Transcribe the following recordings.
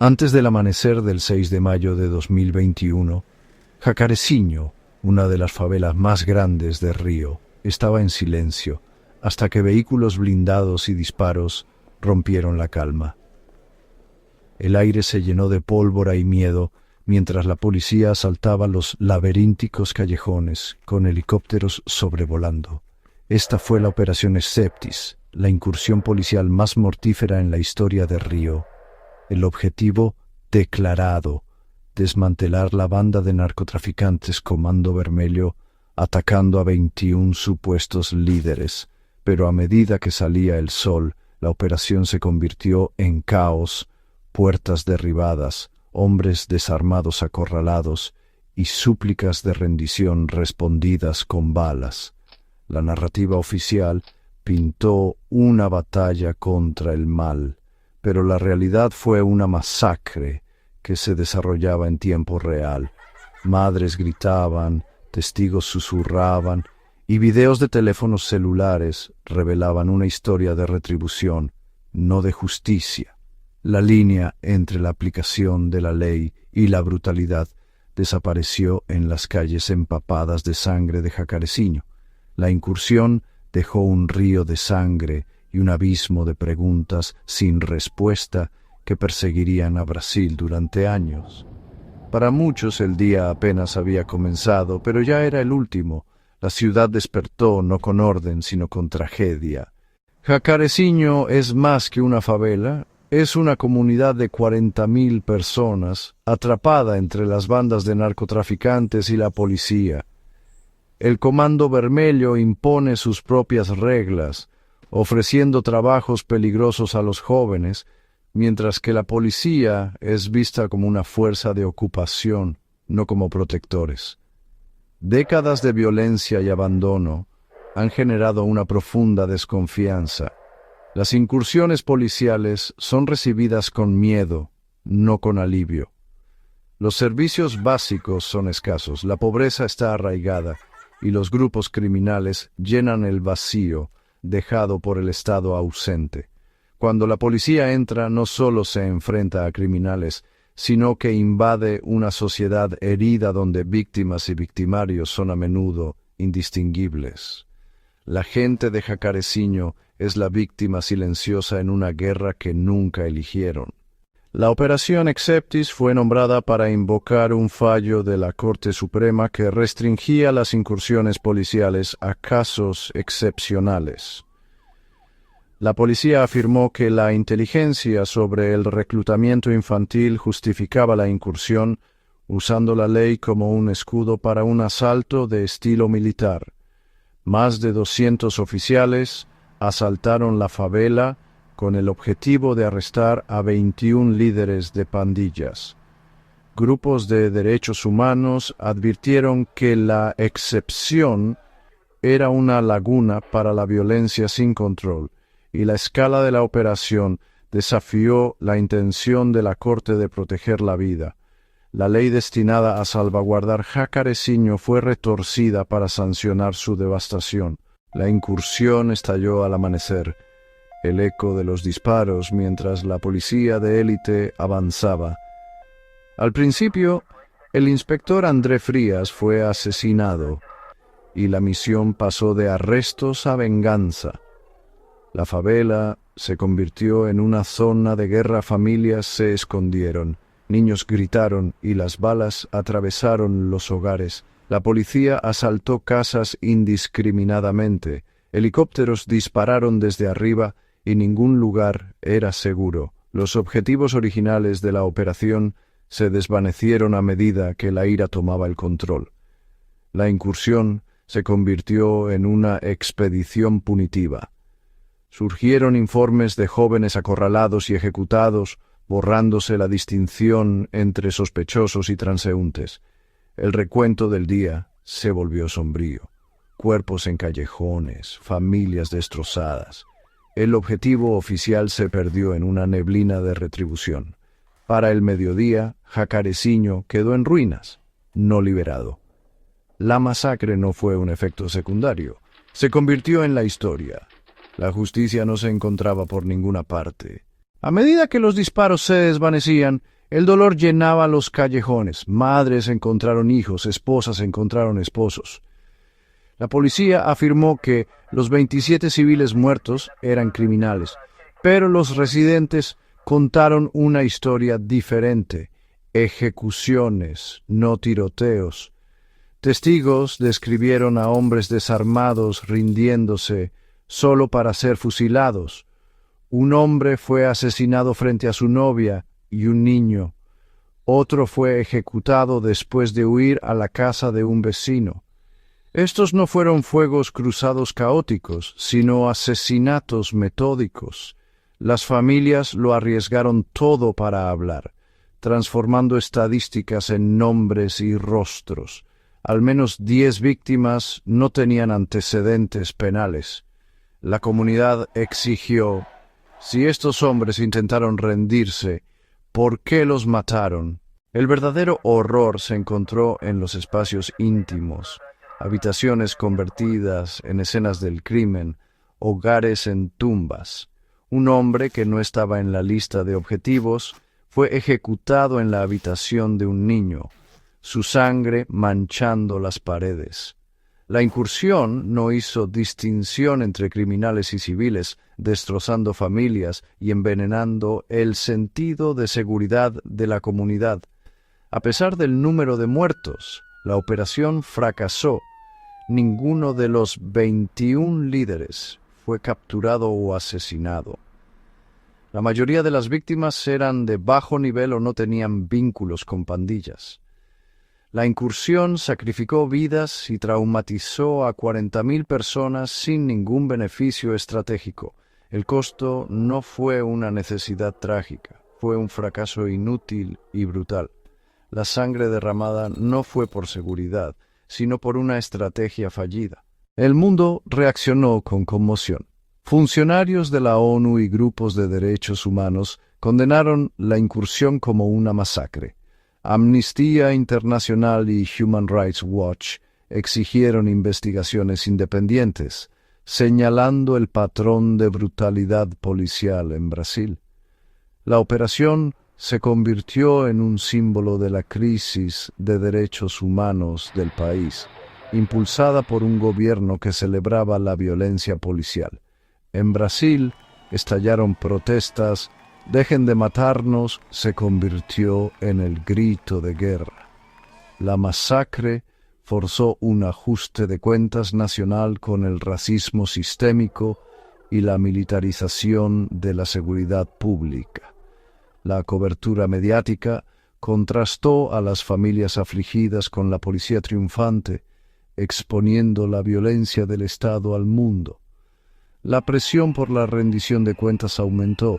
Antes del amanecer del 6 de mayo de 2021, Jacareciño, una de las favelas más grandes de Río, estaba en silencio, hasta que vehículos blindados y disparos rompieron la calma. El aire se llenó de pólvora y miedo, mientras la policía asaltaba los laberínticos callejones con helicópteros sobrevolando. Esta fue la Operación Exceptis, la incursión policial más mortífera en la historia de Río. El objetivo declarado: desmantelar la banda de narcotraficantes Comando Vermelho, atacando a 21 supuestos líderes. Pero a medida que salía el sol, la operación se convirtió en caos, puertas derribadas, hombres desarmados acorralados y súplicas de rendición respondidas con balas. La narrativa oficial pintó una batalla contra el mal, pero la realidad fue una masacre que se desarrollaba en tiempo real. Madres gritaban, testigos susurraban, y videos de teléfonos celulares revelaban una historia de retribución, no de justicia. La línea entre la aplicación de la ley y la brutalidad desapareció en las calles empapadas de sangre de Jacareciño. La incursión dejó un río de sangre y un abismo de preguntas sin respuesta que perseguirían a Brasil durante años. Para muchos el día apenas había comenzado, pero ya era el último. La ciudad despertó no con orden, sino con tragedia. Jacareciño es más que una favela, es una comunidad de 40.000 personas, atrapada entre las bandas de narcotraficantes y la policía. El Comando Vermelho impone sus propias reglas, ofreciendo trabajos peligrosos a los jóvenes, mientras que la policía es vista como una fuerza de ocupación, no como protectores. Décadas de violencia y abandono han generado una profunda desconfianza. Las incursiones policiales son recibidas con miedo, no con alivio. Los servicios básicos son escasos, la pobreza está arraigada y los grupos criminales llenan el vacío dejado por el Estado ausente. Cuando la policía entra, no solo se enfrenta a criminales, sino que invade una sociedad herida donde víctimas y victimarios son a menudo indistinguibles. La gente de Jacareciño es la víctima silenciosa en una guerra que nunca eligieron. La Operación Exceptis fue nombrada para invocar un fallo de la Corte Suprema que restringía las incursiones policiales a casos excepcionales. La policía afirmó que la inteligencia sobre el reclutamiento infantil justificaba la incursión, usando la ley como un escudo para un asalto de estilo militar. Más de 200 oficiales asaltaron la favela con el objetivo de arrestar a 21 líderes de pandillas. Grupos de derechos humanos advirtieron que la excepción era una laguna para la violencia sin control, y la escala de la operación desafió la intención de la Corte de proteger la vida. La ley destinada a salvaguardar Jacareciño fue retorcida para sancionar su devastación. La incursión estalló al amanecer. El eco de los disparos mientras la policía de élite avanzaba. Al principio, el inspector André Frías fue asesinado, y la misión pasó de arrestos a venganza. La favela se convirtió en una zona de guerra, familias se escondieron, niños gritaron y las balas atravesaron los hogares. La policía asaltó casas indiscriminadamente, helicópteros dispararon desde arriba y ningún lugar era seguro. Los objetivos originales de la operación se desvanecieron a medida que la ira tomaba el control. La incursión se convirtió en una expedición punitiva. Surgieron informes de jóvenes acorralados y ejecutados, borrándose la distinción entre sospechosos y transeúntes. El recuento del día se volvió sombrío. Cuerpos en callejones, familias destrozadas. El objetivo oficial se perdió en una neblina de retribución. Para el mediodía, Jacareciño quedó en ruinas, no liberado. La masacre no fue un efecto secundario, se convirtió en la historia. La justicia no se encontraba por ninguna parte. A medida que los disparos se desvanecían, el dolor llenaba los callejones. Madres encontraron hijos, esposas encontraron esposos. La policía afirmó que los 27 civiles muertos eran criminales, pero los residentes contaron una historia diferente: ejecuciones, no tiroteos. Testigos describieron a hombres desarmados rindiéndose solo para ser fusilados. Un hombre fue asesinado frente a su novia y un niño. Otro fue ejecutado después de huir a la casa de un vecino. Estos no fueron fuegos cruzados caóticos, sino asesinatos metódicos. Las familias lo arriesgaron todo para hablar, transformando estadísticas en nombres y rostros. Al menos 10 víctimas no tenían antecedentes penales. La comunidad exigió: si estos hombres intentaron rendirse, ¿por qué los mataron? El verdadero horror se encontró en los espacios íntimos, habitaciones convertidas en escenas del crimen, hogares en tumbas. Un hombre que no estaba en la lista de objetivos fue ejecutado en la habitación de un niño, su sangre manchando las paredes. La incursión no hizo distinción entre criminales y civiles, destrozando familias y envenenando el sentido de seguridad de la comunidad. A pesar del número de muertos, la operación fracasó. Ninguno de los 21 líderes fue capturado o asesinado. La mayoría de las víctimas eran de bajo nivel o no tenían vínculos con pandillas. La incursión sacrificó vidas y traumatizó a 40.000 personas sin ningún beneficio estratégico. El costo no fue una necesidad trágica, fue un fracaso inútil y brutal. La sangre derramada no fue por seguridad, sino por una estrategia fallida. El mundo reaccionó con conmoción. Funcionarios de la ONU y grupos de derechos humanos condenaron la incursión como una masacre. Amnistía Internacional y Human Rights Watch exigieron investigaciones independientes, señalando el patrón de brutalidad policial en Brasil. La operación se convirtió en un símbolo de la crisis de derechos humanos del país, impulsada por un gobierno que celebraba la violencia policial. En Brasil estallaron protestas. «Dejen de matarnos» se convirtió en el grito de guerra. La masacre forzó un ajuste de cuentas nacional con el racismo sistémico y la militarización de la seguridad pública. La cobertura mediática contrastó a las familias afligidas con la policía triunfante, exponiendo la violencia del Estado al mundo. La presión por la rendición de cuentas aumentó,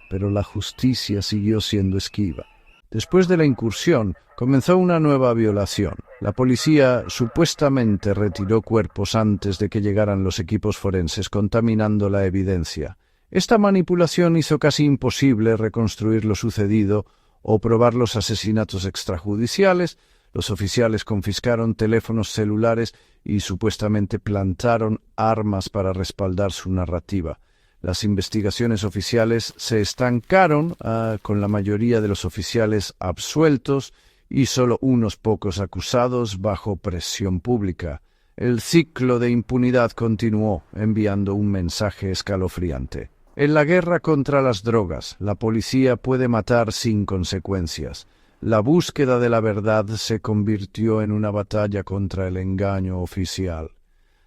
pero la justicia siguió siendo esquiva. Después de la incursión, comenzó una nueva violación. La policía supuestamente retiró cuerpos antes de que llegaran los equipos forenses, contaminando la evidencia. Esta manipulación hizo casi imposible reconstruir lo sucedido o probar los asesinatos extrajudiciales. Los oficiales confiscaron teléfonos celulares y supuestamente plantaron armas para respaldar su narrativa. Las investigaciones oficiales se estancaron, con la mayoría de los oficiales absueltos y solo unos pocos acusados bajo presión pública. El ciclo de impunidad continuó, enviando un mensaje escalofriante. En la guerra contra las drogas, la policía puede matar sin consecuencias. La búsqueda de la verdad se convirtió en una batalla contra el engaño oficial.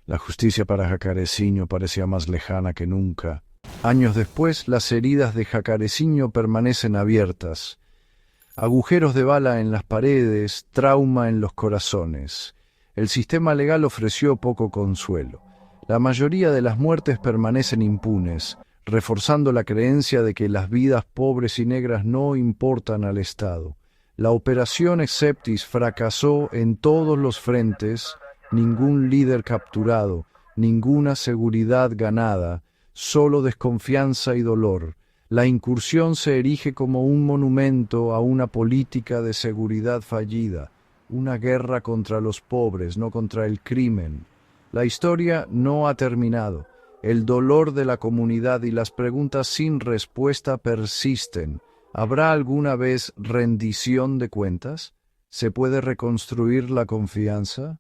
La justicia para Jacareciño parecía más lejana que nunca. Años después, las heridas de Jacareciño permanecen abiertas. Agujeros de bala en las paredes, trauma en los corazones. El sistema legal ofreció poco consuelo. La mayoría de las muertes permanecen impunes, reforzando la creencia de que las vidas pobres y negras no importan al Estado. La operación Exceptis fracasó en todos los frentes, ningún líder capturado, ninguna seguridad ganada, solo desconfianza y dolor. La incursión se erige como un monumento a una política de seguridad fallida, una guerra contra los pobres, no contra el crimen. La historia no ha terminado. El dolor de la comunidad y las preguntas sin respuesta persisten. ¿Habrá alguna vez rendición de cuentas? ¿Se puede reconstruir la confianza?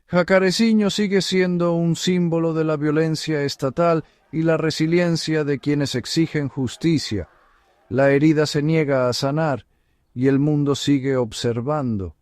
Jacareciño sigue siendo un símbolo de la violencia estatal y la resiliencia de quienes exigen justicia. La herida se niega a sanar y el mundo sigue observando.